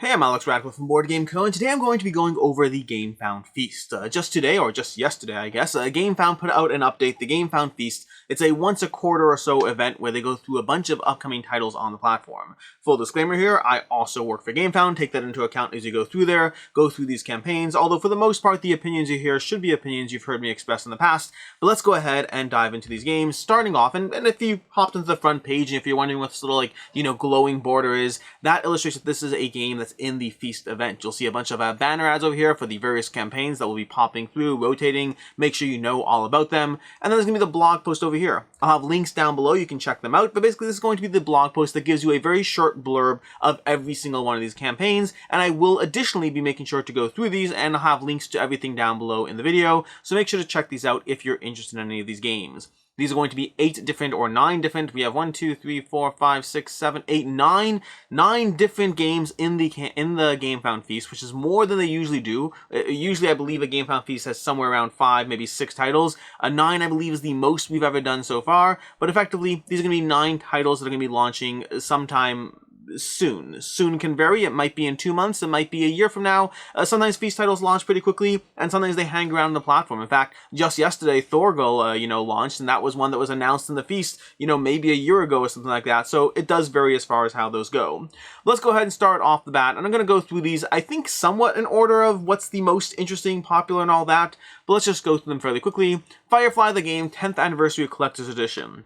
Hey, I'm Alex Radcliffe from Board Game Co, and today I'm going to be going over the Gamefound Feast. Just today, or just yesterday, I guess, Gamefound put out an update, the Gamefound Feast. It's a once a quarter or so event where they go through a bunch of upcoming titles on the platform. Full disclaimer here, I also work for Gamefound, take that into account as you go through there, go through these campaigns, although for the most part the opinions you hear should be opinions you've heard me express in the past. But let's go ahead and dive into these games, starting off, and if you hopped into the front page, and if you're wondering what this little, glowing border is, that illustrates that this is a game that's in the Feast event. You'll see a bunch of banner ads over here for the various campaigns that will be popping through, rotating, make sure you know all about them, and then there's going to be the blog post over here. I'll have links down below, you can check them out, but basically this is going to be the blog post that gives you a very short blurb of every single one of these campaigns, and I will additionally be making sure to go through these, and I'll have links to everything down below in the video, so make sure to check these out if you're interested in any of these games. These are going to be 8 different or 9 different. We have 1, 2, 3, 4, 5, 6, 7, 8, 9 different games in the Gamefound Feast, which is more than they usually do. Usually, I believe a Gamefound Feast has somewhere around 5, maybe 6 titles. 9, I believe, is the most we've ever done so far. But effectively, these are going to be 9 titles that are going to be launching sometime soon. Soon can vary. It might be in 2 months. It might be a year from now. Sometimes Feast titles launch pretty quickly, and sometimes they hang around the platform. In fact, just yesterday, Thorgal, launched, and that was one that was announced in the Feast, maybe a year ago or something like that. So it does vary as far as how those go. Let's go ahead and start off the bat, and I'm going to go through these, I think, somewhat in order of what's the most interesting, popular, and all that, but let's just go through them fairly quickly. Firefly the Game 10th Anniversary Collector's Edition.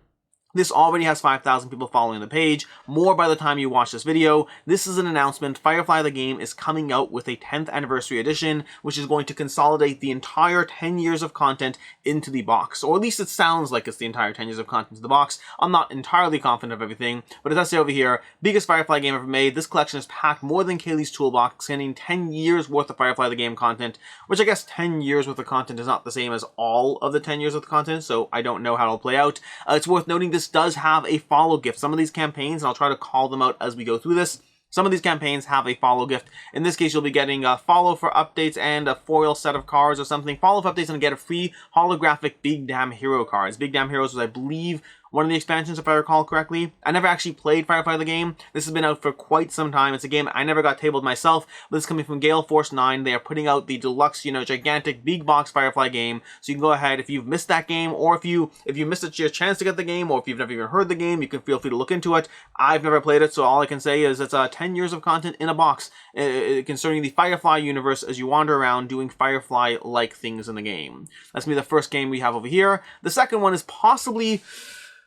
This already has 5,000 people following the page, more by the time you watch this video. This is an announcement. Firefly the Game is coming out with a 10th anniversary edition, which is going to consolidate the entire 10 years of content into the box. Or at least it sounds like it's the entire 10 years of content in the box. I'm not entirely confident of everything, but it does say over here, biggest Firefly game ever made. This collection is packed more than Kaylee's Toolbox, containing 10 years worth of Firefly the Game content, which I guess 10 years worth of content is not the same as all of the 10 years of the content, so I don't know how it'll play out. It's worth noting this does have a follow gift. Some of these campaigns, and I'll try to call them out as we go through this, some of these campaigns have a follow gift. In this case, you'll be getting a follow for updates and a foil set of cards or something. Follow for updates and get a free holographic Big Damn Hero cards. Big Damn Heroes was, I believe, one of the expansions, if I recall correctly. I never actually played Firefly the Game. This has been out for quite some time. It's a game I never got tabled myself, but it's coming from Gale Force 9. They are putting out the deluxe, gigantic big box Firefly game. So you can go ahead, if you've missed that game, or if you missed your chance to get the game, or if you've never even heard the game, you can feel free to look into it. I've never played it, so all I can say is it's 10 years of content in a box concerning the Firefly universe as you wander around doing Firefly-like things in the game. That's going to be the first game we have over here. The second one is possibly,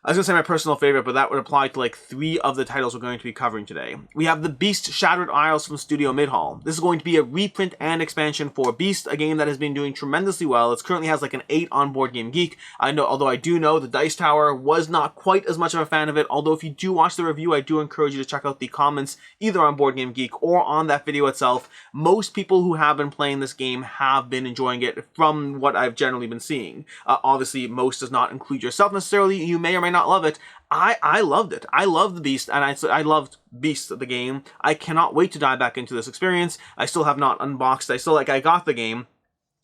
I was going to say my personal favorite, but that would apply to 3 of the titles we're going to be covering today. We have the Beast Shattered Isles from Studio Midhall. This is going to be a reprint and expansion for Beast, a game that has been doing tremendously well. It currently has an 8 on Board Game Geek. Although I do know the Dice Tower was not quite as much of a fan of it, although if you do watch the review, I do encourage you to check out the comments either on Board Game Geek or on that video itself. Most people who have been playing this game have been enjoying it from what I've generally been seeing. Obviously, most does not include yourself necessarily. You may or may not love it. I loved it. I loved the Beast, and I loved Beast the game. I cannot wait to dive back into this experience. I still have not unboxed. I got the game,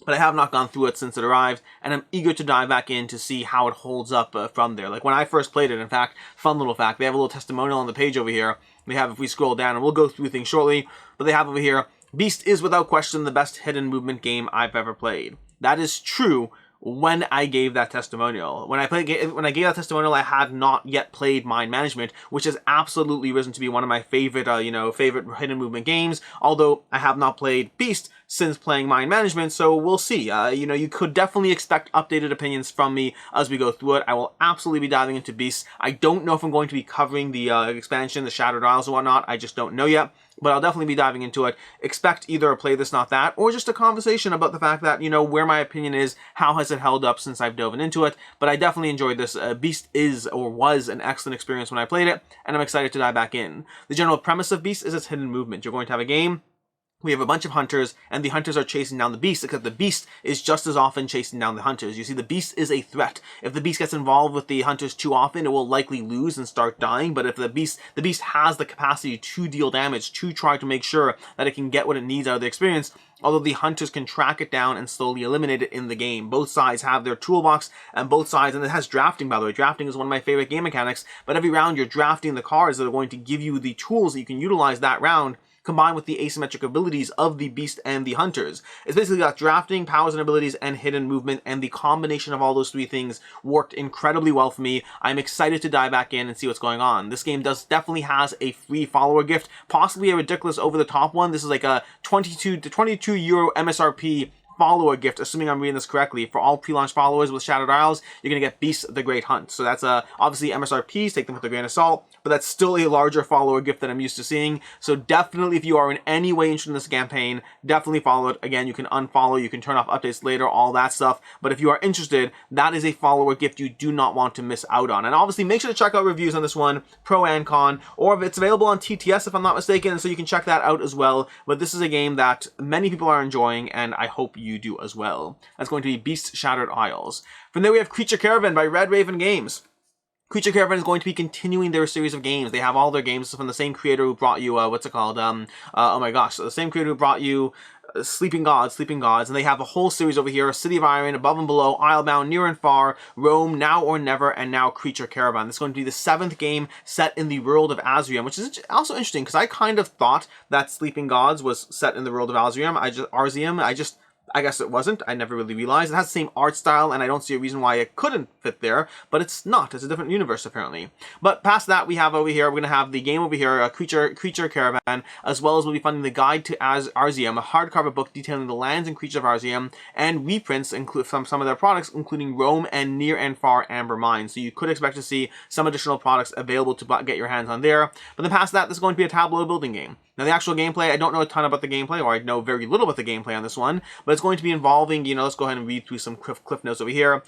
but I have not gone through it since it arrived, and I'm eager to dive back in to see how it holds up from there. When I first played it, in fact, fun little fact, they have a little testimonial on the page over here. They have, if we scroll down, and we'll go through things shortly, but they have over here, Beast is without question the best hidden movement game I've ever played. That is true. When I gave that testimonial. When I gave that testimonial, I had not yet played Mind Management, which has absolutely risen to be one of my favorite, favorite hidden movement games, although I have not played Beast since playing Mind Management, so we'll see. You could definitely expect updated opinions from me as we go through it. I will absolutely be diving into Beast. I don't know if I'm going to be covering the expansion, the Shattered Isles and whatnot. I just don't know yet. But I'll definitely be diving into it. Expect either a play this, not that, or just a conversation about the fact that, where my opinion is, how has it held up since I've dove into it. But I definitely enjoyed this. Beast is, or was, an excellent experience when I played it, and I'm excited to dive back in. The general premise of Beast is its hidden movement. You're going to have a game. We have a bunch of hunters, and the hunters are chasing down the beast, except the beast is just as often chasing down the hunters. You see, the beast is a threat. If the beast gets involved with the hunters too often, it will likely lose and start dying, but if the beast has the capacity to deal damage, to try to make sure that it can get what it needs out of the experience, although the hunters can track it down and slowly eliminate it in the game. Both sides have their toolbox, and both sides, and it has drafting, by the way. Drafting is one of my favorite game mechanics, but every round you're drafting the cards that are going to give you the tools that you can utilize that round combined with the asymmetric abilities of the Beast and the Hunters. It's basically got drafting, powers and abilities, and hidden movement, and the combination of all those three things worked incredibly well for me. I'm excited to dive back in and see what's going on. This game definitely has a free follower gift, possibly a ridiculous over-the-top one. This is like a 22 euro MSRP follower gift, assuming I'm reading this correctly. For all pre-launch followers with Shattered Isles, you're going to get Beast the Great Hunt. So that's obviously MSRPs, take them with a grain of salt, but that's still a larger follower gift than I'm used to seeing. So definitely, if you are in any way interested in this campaign, definitely follow it. Again, you can unfollow, you can turn off updates later, all that stuff. But if you are interested, that is a follower gift you do not want to miss out on. And obviously, make sure to check out reviews on this one, pro and con, or if it's available on TTS, if I'm not mistaken, so you can check that out as well. But this is a game that many people are enjoying, and I hope you do as well. That's going to be Beast Shattered Isles. From there, we have Creature Caravan by Red Raven Games. Creature Caravan is going to be continuing their series of games. They have all their games from the same creator who brought you, what's it called? Oh my gosh, the same creator who brought you Sleeping Gods, and they have a whole series over here: City of Iron, Above and Below, Islebound, Near and Far, Rome, Now or Never, and now Creature Caravan. This is going to be the 7th game set in the world of Azrium, which is also interesting because I kind of thought that Sleeping Gods was set in the world of Azrium. I guess it wasn't. I never really realized. It has the same art style, and I don't see a reason why it couldn't fit there, but it's not. It's a different universe, apparently. But past that, we have over here, we're going to have the game over here, Creature Caravan, as well as we'll be funding the Guide to Arzium, a hardcover book detailing the lands and creatures of Arzium, and reprints from some of their products, including Rome and Near and Far Amber Mine. So you could expect to see some additional products available to get your hands on there. But then past that, this is going to be a tableau building game. Now, the actual gameplay, I don't know a ton about the gameplay, or I know very little about the gameplay on this one, but it's going to be involving, let's go ahead and read through some cliff notes over here.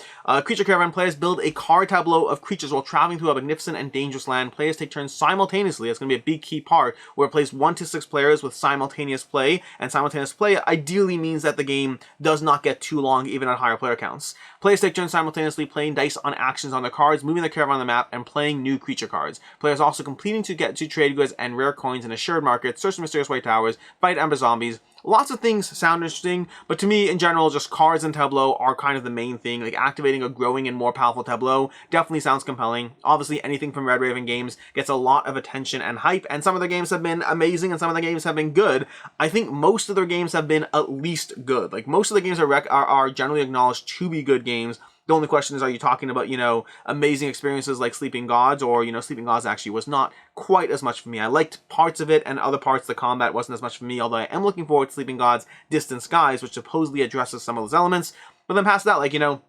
Creature Caravan players build a card tableau of creatures while traveling through a magnificent and dangerous land. Players take turns simultaneously. That's going to be a big key part, where it plays 1 to 6 players with simultaneous play, and simultaneous play ideally means that the game does not get too long, even at higher player counts. Players take turns simultaneously playing dice on actions on their cards, moving their caravan on the map, and playing new creature cards. Players also completing to get to trade goods and rare coins in a shared market, search the mysterious white towers, fight ember zombies. Lots of things sound interesting, but to me, in general, just cards and tableau are kind of the main thing. Like, activating a growing and more powerful tableau definitely sounds compelling. Obviously, anything from Red Raven Games gets a lot of attention and hype, and some of their games have been amazing, and some of the games have been good. I think most of their games have been at least good. Like, most of the games are generally acknowledged to be good games. The only question is, are you talking about, amazing experiences like Sleeping Gods, or, Sleeping Gods actually was not quite as much for me. I liked parts of it, and other parts, the combat wasn't as much for me, although I am looking forward to Sleeping Gods Distant Skies, which supposedly addresses some of those elements. But then past that,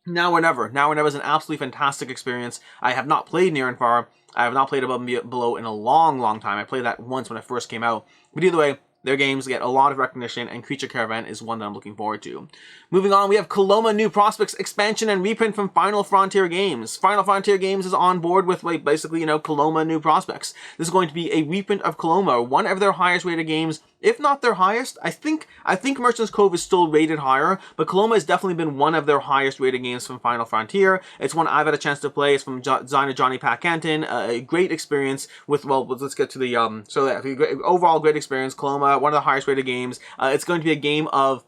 Now or Never. Now or Never is an absolutely fantastic experience. I have not played Near and Far. I have not played Above and Below in a long, long time. I played that once when it first came out. But either way, their games get a lot of recognition, and Creature Caravan is one that I'm looking forward to. Moving on, we have Coloma New Prospects expansion and reprint from Final Frontier Games. Final Frontier Games is on board with, basically, Coloma New Prospects. This is going to be a reprint of Coloma, one of their highest rated games, if not their highest. I think Merchant's Cove is still rated higher, but Coloma has definitely been one of their highest rated games from Final Frontier. It's one I've had a chance to play. It's from designer Johnny Pat Canton. A great experience with, let's get to the, overall great experience. Coloma, one of the highest rated games. It's going to be a game of,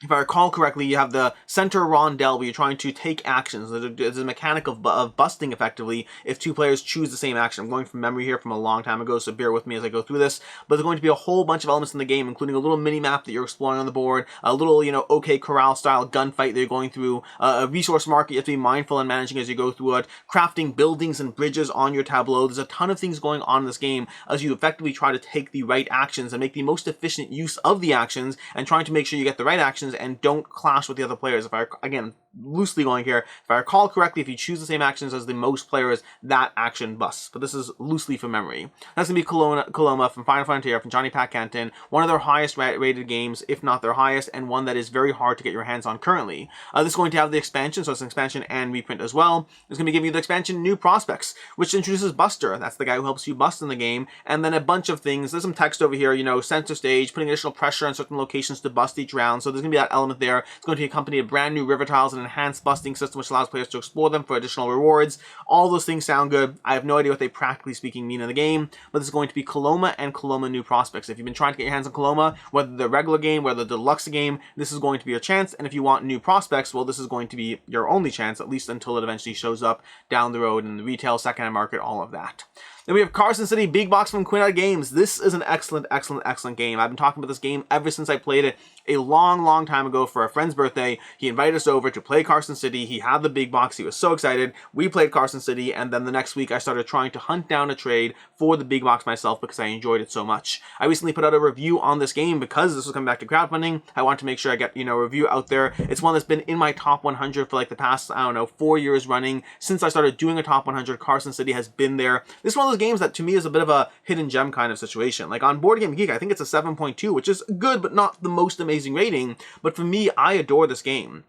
if I recall correctly, you have the center rondel where you're trying to take actions. There's a mechanic of busting, effectively, if 2 players choose the same action. I'm going from memory here from a long time ago, so bear with me as I go through this. But there's going to be a whole bunch of elements in the game, including a little mini-map that you're exploring on the board, a little, OK Corral-style gunfight that you're going through, a resource market you have to be mindful in managing as you go through it, crafting buildings and bridges on your tableau. There's a ton of things going on in this game as you effectively try to take the right actions and make the most efficient use of the actions, and trying to make sure you get the right actions and don't clash with the other players. Again, loosely going here, if I recall correctly, if you choose the same actions as the most players, that action busts. But this is loosely from memory. That's going to be Coloma from Final Frontier, from Johnny Pat Canton, one of their highest rated games, if not their highest, and one that is very hard to get your hands on currently. This is going to have the expansion, so it's an expansion and reprint as well. It's going to be giving you the expansion New Prospects, which introduces Buster. That's the guy who helps you bust in the game, and then a bunch of things. There's some text over here, center stage, putting additional pressure on certain locations to bust each round, so there's going to be that element there. It's going to be accompanied with brand new river tiles and an enhanced busting system which allows players to explore them for additional rewards. All those things sound good. I have no idea what they practically speaking mean in the game, but this is going to be Coloma and Coloma New Prospects. If you've been trying to get your hands on Coloma, whether the regular game, whether the deluxe game, this is going to be your chance. And if you want New Prospects, well, this is going to be your only chance, at least until it eventually shows up down the road in the retail, secondhand market, all of that. Then we have Carson City Big Box from Quest Games. This is an excellent, excellent, excellent game. I've been talking about this game ever since I played it a long, long time ago for a friend's birthday. He invited us over to play Carson City. He had the big box. He was so excited. We played Carson City, and then the next week I started trying to hunt down a trade for the big box myself because I enjoyed it so much. I recently put out a review on this game because this was coming back to crowdfunding. I want to make sure I get, a review out there. It's one that's been in my top 100 for like the past, 4 years running. Since I started doing a top 100, Carson City has been there. This is one of those games that to me is a bit of a hidden gem kind of situation. Like on Board Game Geek, I think it's a 7.2, which is good, but not the most amazing rating. But for me, I adore this game.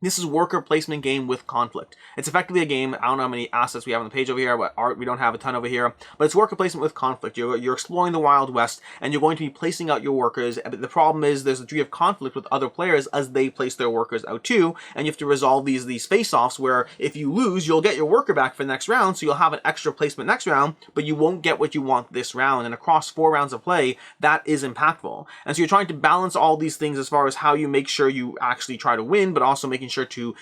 This is worker placement game with conflict. It's effectively a game, I don't know how many assets we have on the page over here, but art we don't have a ton over here, but it's worker placement with conflict. You're exploring the Wild West, and you're going to be placing out your workers. The problem is there's a degree of conflict with other players as they place their workers out too, and you have to resolve these face-offs where if you lose, you'll get your worker back for the next round, so you'll have an extra placement next round, but you won't get what you want this round, and across 4 rounds of play, that is impactful. And so you're trying to balance all these things as far as how you make sure you actually try to win, but also making sure to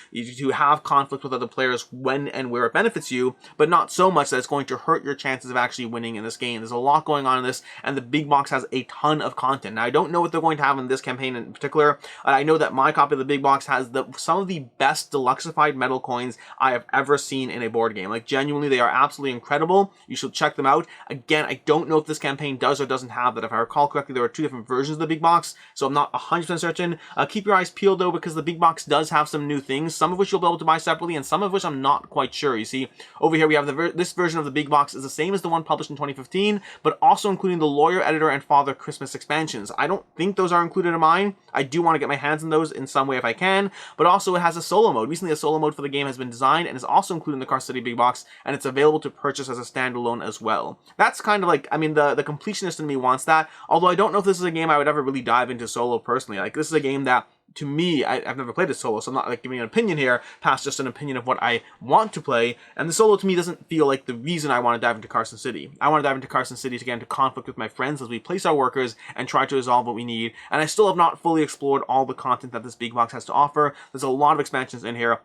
have conflict with other players when and where it benefits you, but not so much that it's going to hurt your chances of actually winning in this game. There's a lot going on in this, and the big box has a ton of content. Now, I don't know what they're going to have in this campaign in particular. I know that my copy of the big box has some of the best deluxified metal coins I have ever seen in a board game. Like, genuinely, they are absolutely incredible. You should check them out. Again, I don't know if this campaign does or doesn't have that. If I recall correctly, there are 2 different versions of the big box, so I'm not 100% certain. Keep your eyes peeled, though, because the big box does have some new things, some of which you'll be able to buy separately, and some of which I'm not quite sure. You see, over here we have this version of the big box is the same as the one published in 2015, but also including the Lawyer, Editor, and Father Christmas expansions. I don't think those are included in mine. I do want to get my hands on those in some way if I can, but also it has a solo mode. Recently, a solo mode for the game has been designed and is also included in the Carson City Big Box, and it's available to purchase as a standalone as well. That's kind of like, I mean, the completionist in me wants that, although I don't know if this is a game I would ever really dive into solo personally. Like, this is a game that, to me, I've never played it solo, so I'm not like giving an opinion here past just an opinion of what I want to play. And the solo to me doesn't feel like the reason I want to dive into Carson City. I want to dive into Carson City to get into conflict with my friends as we place our workers and try to resolve what we need. And I still have not fully explored all the content that this big box has to offer. There's a lot of expansions in here.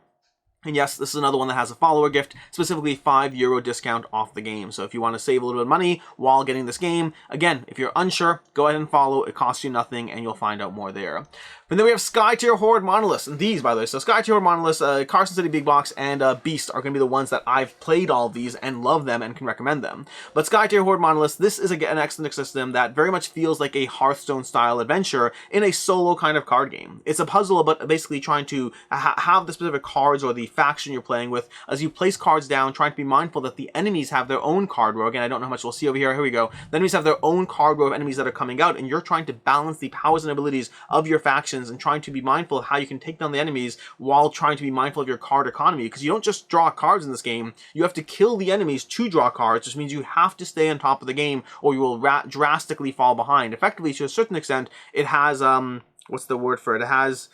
And yes, this is another one that has a follower gift, specifically €5 discount off the game. So if you want to save a little bit of money while getting this game, again, if you're unsure, go ahead and follow. It costs you nothing, and you'll find out more there. And then we have Skytear, Horde, Monoliths, and these, by the way. So Skytear, Horde, Monoliths, Carson City Big Box, and Beast are going to be the ones that I've played all of these and love them and can recommend them. But Skytear, Horde, Monoliths, this is an excellent system that very much feels like a Hearthstone-style adventure in a solo kind of card game. It's a puzzle about basically trying to have the specific cards or the faction you're playing with as you place cards down, trying to be mindful that the enemies have their own card row. Again, I don't know how much we'll see over here. Here we go. The enemies have their own card row of enemies that are coming out, and you're trying to balance the powers and abilities of your faction and trying to be mindful of how you can take down the enemies while trying to be mindful of your card economy, because you don't just draw cards in this game. You have to kill the enemies to draw cards, which means you have to stay on top of the game or you will drastically fall behind. Effectively, to a certain extent, it has, what's the word for it? It has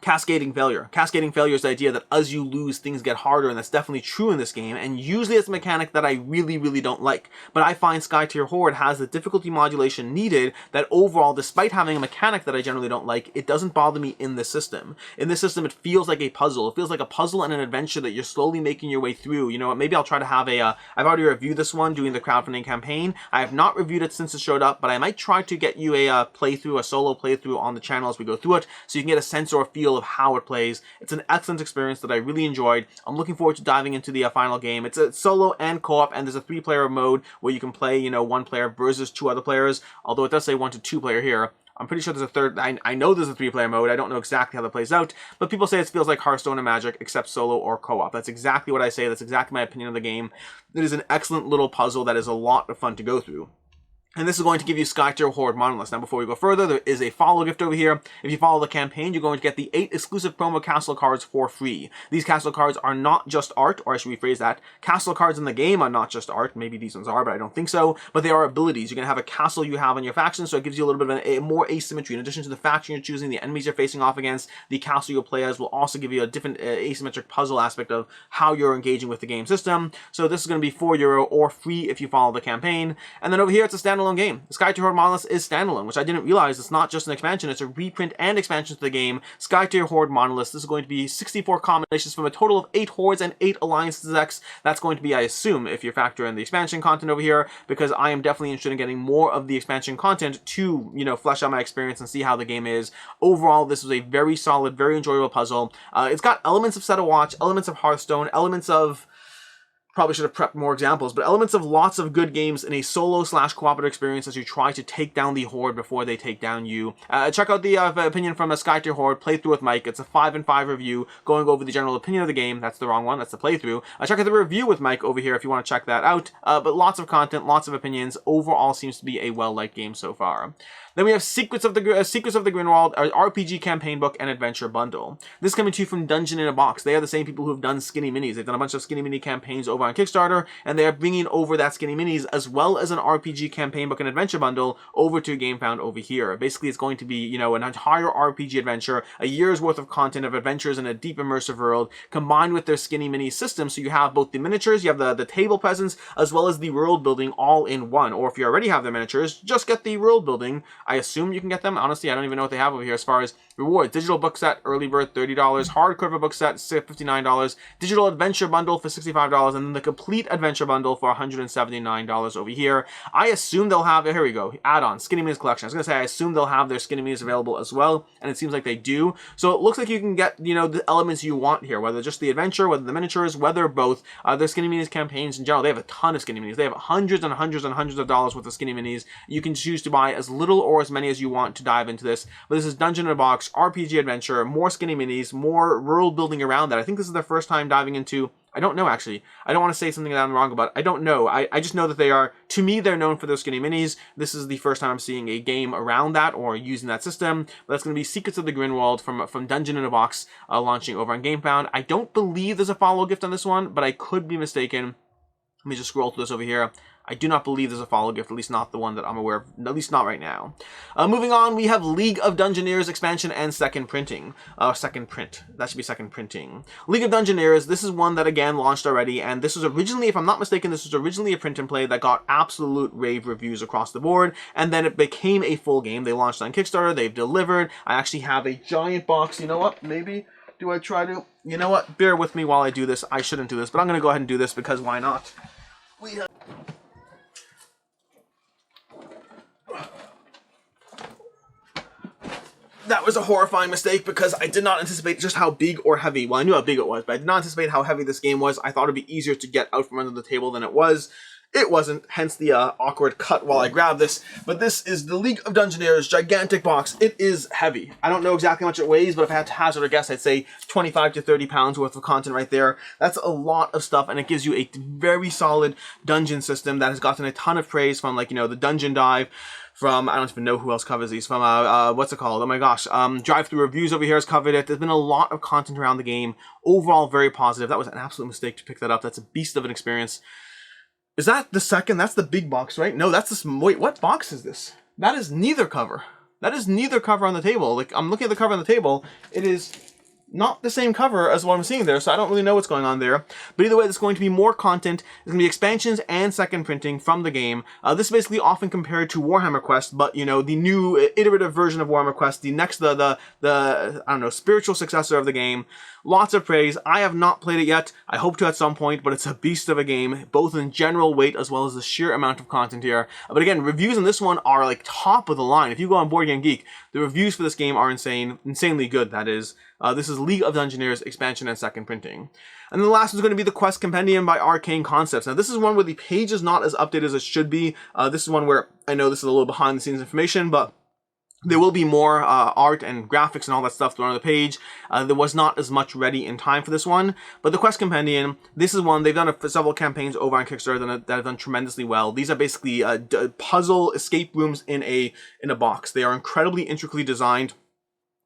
cascading failure. Cascading failure is the idea that as you lose, things get harder, and that's definitely true in this game, and usually it's a mechanic that I really, really don't like. But I find Skytear Horde has the difficulty modulation needed that overall, despite having a mechanic that I generally don't like, it doesn't bother me in this system. In this system, it feels like a puzzle. It feels like a puzzle and an adventure that you're slowly making your way through. You know what, maybe I'll try to have a, I've already reviewed this one doing the crowdfunding campaign. I have not reviewed it since it showed up, but I might try to get you a playthrough, a solo playthrough on the channel as we go through it, so you can get a sense or a feel of how it plays. It's an excellent experience that I really enjoyed. I'm looking forward to diving into the final game. It's a solo and co-op, and there's a 3-player mode where you can play, you know, 1 player versus 2 other players, although it does say 1 to 2 player here. I'm pretty sure there's a third. I know there's a 3-player mode. I don't know exactly how that plays out, but people say it feels like Hearthstone and Magic, except solo or co-op. That's exactly what I say. That's exactly my opinion of the game. It is an excellent little puzzle that is a lot of fun to go through. And this is going to give you Skytear, Horde, Monoliths. Now, before we go further, there is a follow gift over here. If you follow the campaign, you're going to get the 8 exclusive promo castle cards for free. These castle cards are not just art, or I should rephrase that. Castle cards in the game are not just art. Maybe these ones are, but I don't think so. But they are abilities. You're going to have a castle you have on your faction, so it gives you a little bit of a more asymmetry. In addition to the faction you're choosing, the enemies you're facing off against, the castle you'll play as will also give you a different asymmetric puzzle aspect of how you're engaging with the game system. So this is going to be €4 or free if you follow the campaign. And then over here, it's a standalone standalone game. Skytear Horde Monoliths is standalone, which I didn't realize. It's not just an expansion, it's a reprint and expansion to the game. Skytear Horde Monoliths. This is going to be 64 combinations from a total of 8 hordes and 8 alliances decks. That's going to be, I assume, if you factor in the expansion content over here, because I am definitely interested in getting more of the expansion content to, you know, flesh out my experience and see how the game is. Overall, this was a very solid, very enjoyable puzzle. It's got elements of Set a Watch, elements of Hearthstone, elements of... Probably should have prepped more examples, but elements of lots of good games in a solo/cooperative experience as you try to take down the Horde before they take down you. Check out the opinion from a Skytear Horde playthrough with Mike. It's a 5 and 5 review going over the general opinion of the game. That's the wrong one. That's the playthrough. Check out the review with Mike over here if you want to check that out. But lots of content, lots of opinions. Overall, seems to be a well-liked game so far. Then we have Secrets of the Greenwold, our RPG campaign book and adventure bundle. This is coming to you from Dungeon in a Box. They are the same people who have done Skinny Minis. They've done a bunch of Skinny Mini campaigns over on Kickstarter, and they are bringing over that Skinny Minis as well as an RPG campaign book and adventure bundle over to Gamefound over here. Basically, it's going to be, you know, an entire RPG adventure, a year's worth of content of adventures in a deep immersive world, combined with their Skinny Mini system. So you have both the miniatures, you have the table presence, as well as the world building all in one. Or if you already have the miniatures, just get the world building. I assume you can get them. Honestly, I don't even know what they have over here as far as rewards. Digital book set, early bird, $30. Hardcover book set, $59. Digital adventure bundle for $65. And then the complete adventure bundle for $179 over here. I assume they'll have, here we go, add-on, Skinny Minis collection. I was going to say, I assume they'll have their Skinny Minis available as well. And it seems like they do. So it looks like you can get, you know, the elements you want here, whether just the adventure, whether the miniatures, whether both. Their Skinny Minis campaigns in general, they have a ton of Skinny Minis. They have hundreds and hundreds and hundreds of dollars worth of Skinny Minis. You can choose to buy as little or as many as you want to dive into this. But this is Dungeon in a Box, RPG adventure, more Skinny Minis, more world building around that. I think this is their first time diving into... I don't know, actually. I don't want to say something that I'm wrong about. I don't know. I just know that they are, to me, they're known for those Skinny Minis. This is the first time I'm seeing a game around that or using that system. But that's going to be Secrets of the Greenwold from Dungeon in a Box, launching over on Gamefound. I don't believe there's a follow gift on this one, but I could be mistaken. Let me just scroll through this over here. I do not believe there's a follow gift, at least not the one that I'm aware of, at least not right now. Moving on, we have League of Dungeoneers expansion and second printing. Second print. That should be second printing. League of Dungeoneers, this is one that again launched already, and this was originally, if I'm not mistaken, this was originally a print and play that got absolute rave reviews across the board, and then it became a full game. They launched on Kickstarter, they've delivered. I actually have a giant box. You know what? Maybe do I try to... You know what? Bear with me while I do this. I shouldn't do this, but I'm going to go ahead and do this because why not? We have... That was a horrifying mistake because I did not anticipate just how big or heavy, well, I knew how big it was, but I did not anticipate how heavy this game was. I thought it'd be easier to get out from under the table than it was. It wasn't, hence the awkward cut while I grabbed this. But this is the League of Dungeoneers gigantic box. It is heavy. I don't know exactly how much it weighs, but if I had to hazard a guess, I'd say 25 to 30 pounds worth of content right there. That's a lot of stuff, and it gives you a very solid dungeon system that has gotten a ton of praise from, like, you know, the Dungeon Dive, from, I don't even know who else covers these, from, what's it called? Oh my gosh, Drive-Thru Reviews over here has covered it. There's been a lot of content around the game. Overall, very positive. That was an absolute mistake to pick that up. That's a beast of an experience. Is that the second? That's the big box, right? No, that's this, wait, what box is this? That is neither cover. That is neither cover on the table. Like, I'm looking at the cover on the table. It is not the same cover as what I'm seeing there, so I don't really know what's going on there. But either way, there's going to be more content. There's going to be expansions and second printing from the game. This is basically often compared to Warhammer Quest, but, you know, the new iterative version of Warhammer Quest, the next, the I don't know, spiritual successor of the game. Lots of praise. I have not played it yet. I hope to at some point, but it's a beast of a game, both in general weight as well as the sheer amount of content here. But again, reviews on this one are like top of the line. If you go on Board Game Geek, the reviews for this game are insanely good, that is. This is League of Dungeoneers expansion and second printing. And then the last is going to be the Quest Compendium by Arcane Concepts. Now, this is one where the page is not as updated as it should be. This is one where I know this is a little behind the scenes information, but there will be more art and graphics and all that stuff thrown on the page. There was not as much ready in time for this one. But the Quest Compendium, this is one, they've done several campaigns over on Kickstarter that have done tremendously well. These are basically puzzle escape rooms in a box. They are incredibly intricately designed.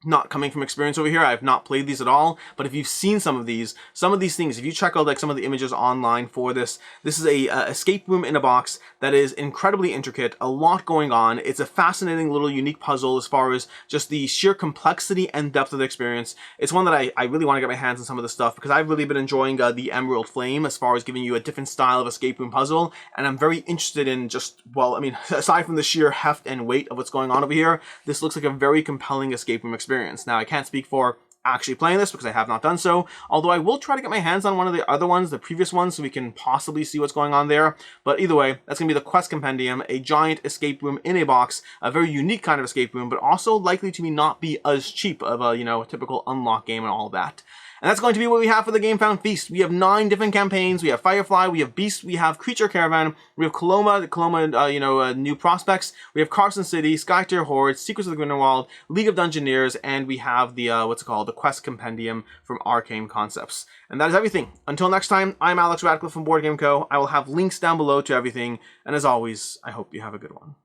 not coming from experience over here. I have not played these at all, but if you've seen some of these things, if you check out like some of the images online for this is a escape room in a box that is incredibly intricate, a lot going on. It's a fascinating little unique puzzle as far as just the sheer complexity and depth of the experience. It's one that I really want to get my hands on some of the stuff, because I've really been enjoying the Emerald Flame as far as giving you a different style of escape room puzzle, and I'm very interested in just, well, I mean, aside from the sheer heft and weight of what's going on over here, this looks like a very compelling escape room experience. Now, I can't speak for actually playing this because I have not done so, although I will try to get my hands on one of the other ones, the previous ones, so we can possibly see what's going on there. But either way, that's going to be the Quest Compendium, a giant escape room in a box, a very unique kind of escape room, but also likely to not be as cheap of a, you know, a typical unlock game and all that. And that's going to be what we have for the Gamefound Feast. We have 9 different campaigns. We have Firefly, we have Beast, we have Creature Caravan, we have Coloma, New Prospects, we have Carson City, Skytear, Horde, Secrets of the Greenwold, League of Dungeoneers, and we have the, the Quest Compendium from Arcane Concepts. And that is everything. Until next time, I'm Alex Radcliffe from Board Game Co. I will have links down below to everything, and as always, I hope you have a good one.